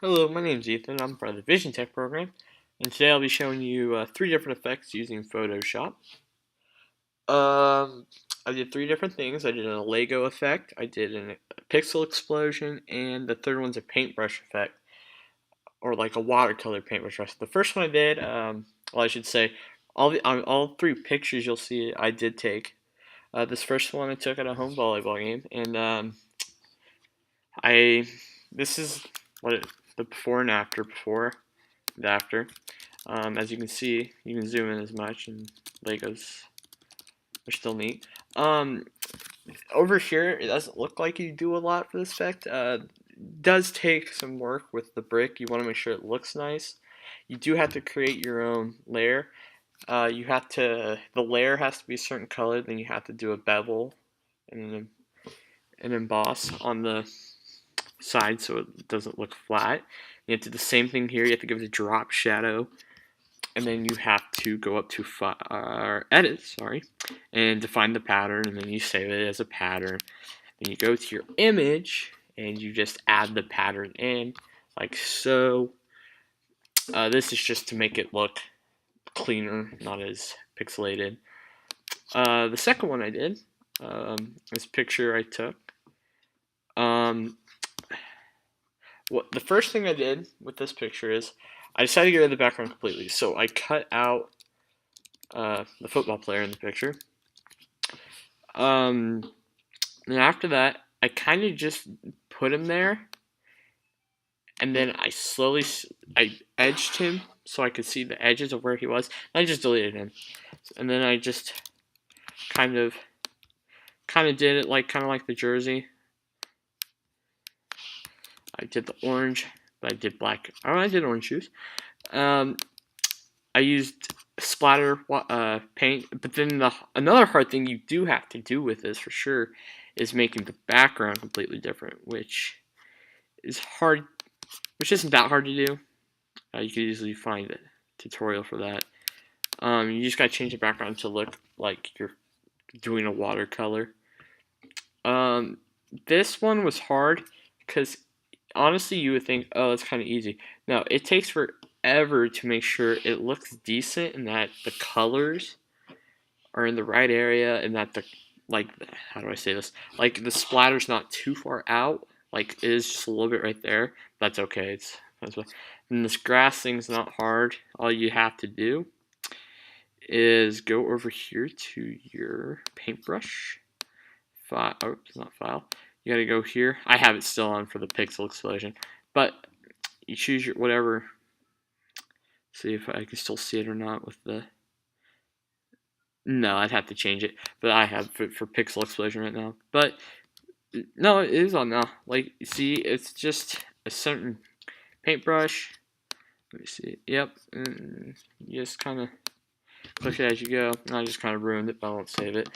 Hello, my name is Ethan. I'm part of the Vision Tech program, and today I'll be showing you three different effects using Photoshop. I did three different things. I did a Lego effect, I did a pixel explosion, and the third one's a paintbrush effect, or like a watercolor paintbrush effect. The first one I did, well, I should say, all three pictures you'll see I did take. This first one I took at a home volleyball game, and I this is the before and after, before and after. As you can see, you can zoom in as much, and Legos are still neat. Um, Over here, it doesn't look like you do a lot for this effect. Does take some work with the brick. You want to make sure it looks nice. You do have to create your own layer. The layer has to be a certain color. Then you have to do a bevel and an emboss on the side so it doesn't look flat. You have to do the same thing here. You have to give it a drop shadow, and then you have to go up to edit, and define the pattern, and then you save it as a pattern. Then you go to your image and you just add the pattern in, like so. This is just to make it look cleaner, not as pixelated. The second one I did, this picture I took. The first thing I did with this picture is I decided to get rid of the background completely. So I cut out the football player in the picture. And after that, I kind of just put him there, and then I edged him so I could see the edges of where he was. And I just deleted him, and then I just kind of did it kind of like the jersey. I did the orange, but I did black. Oh, I did orange shoes. I used splatter paint, but then another hard thing you do have to do with this for sure is making the background completely different, which is hard, which isn't that hard to do. You could easily find a tutorial for that. You just gotta change the background to look like you're doing a watercolor. This one was hard because honestly you would think, oh, it's kind of easy. No, it takes forever to make sure it looks decent and that the colors are in the right area, and that how do I say this? Like the splatter's not too far out. Like it is just a little bit right there. That's okay. And this grass thing's not hard. All you have to do is go over here to your paintbrush file. Oh, it's not file. You gotta go here. I have it still on for the pixel explosion, but you choose your whatever. See if I can still see it or not with the. No, I'd have to change it, but I have for pixel explosion right now. But no, it is on now. Like, see, it's just a certain paintbrush. Let me see. Yep, and you just kind of click it as you go. I just kind of ruined it, but I won't save it.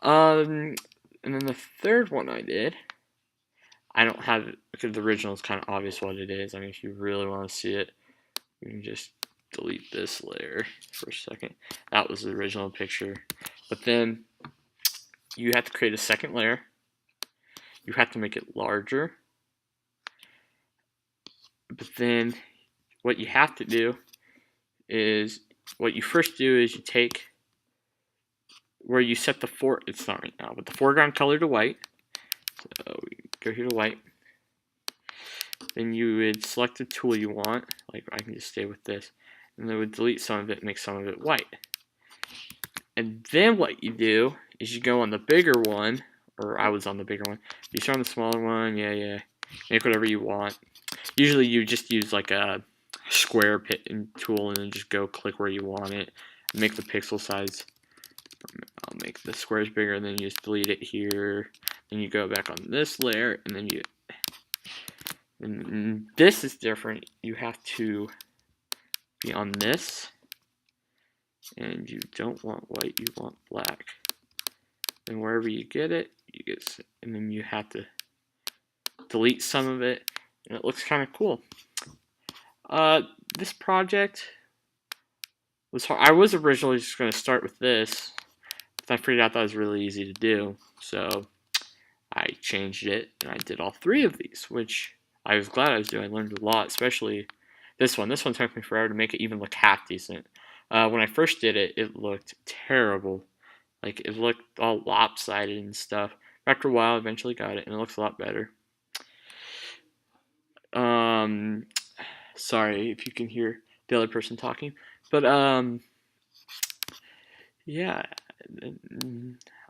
And then the third one I did, I don't have it because the original is kind of obvious what it is. I mean, if you really want to see it, you can just delete this layer for a second. That was the original picture. But then you have to create a second layer. You have to make it larger. But then what you have to do is, what you first do is you take where you set it's not right now, but the foreground color to white. So we go here to white. Then you would select the tool you want. Like I can just stay with this. And then would delete some of it and make some of it white. And then what you do is you go on the bigger one, or I was on the bigger one. You start on the smaller one, yeah. Make whatever you want. Usually you just use like a square tool and then just go click where you want it. Make the pixel size. I'll make the squares bigger, and then you just delete it here. Then you go back on this layer, and then and this is different. You have to be on this, and you don't want white, you want black. And wherever you get it, and then you have to delete some of it, and it looks kind of cool. This project was hard. I was originally just going to start with this, but I figured out that was really easy to do, so I changed it, and I did all three of these, which I was glad I was doing. I learned a lot, especially this one. This one took me forever to make it even look half decent. When I first did it, it looked terrible. Like, it looked all lopsided and stuff. After a while, I eventually got it, and it looks a lot better. Um, Sorry if you can hear the other person talking, but yeah,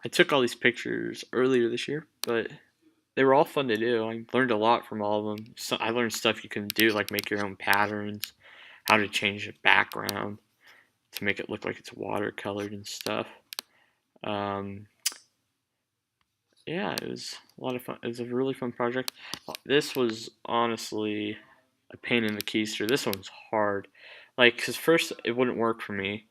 I took all these pictures earlier this year, but they were all fun to do. I learned a lot from all of them. So I learned stuff you can do, like make your own patterns, how to change the background to make it look like it's watercolored and stuff. Um, yeah, it was a lot of fun. It was a really fun project. This was honestly a pain in the keister. This one was hard. Like, cause first it wouldn't work for me,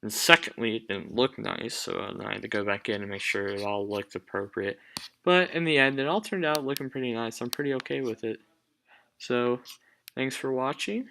and secondly it didn't look nice. So I had to go back in and make sure it all looked appropriate. But in the end, it all turned out looking pretty nice. I'm pretty okay with it. So, thanks for watching.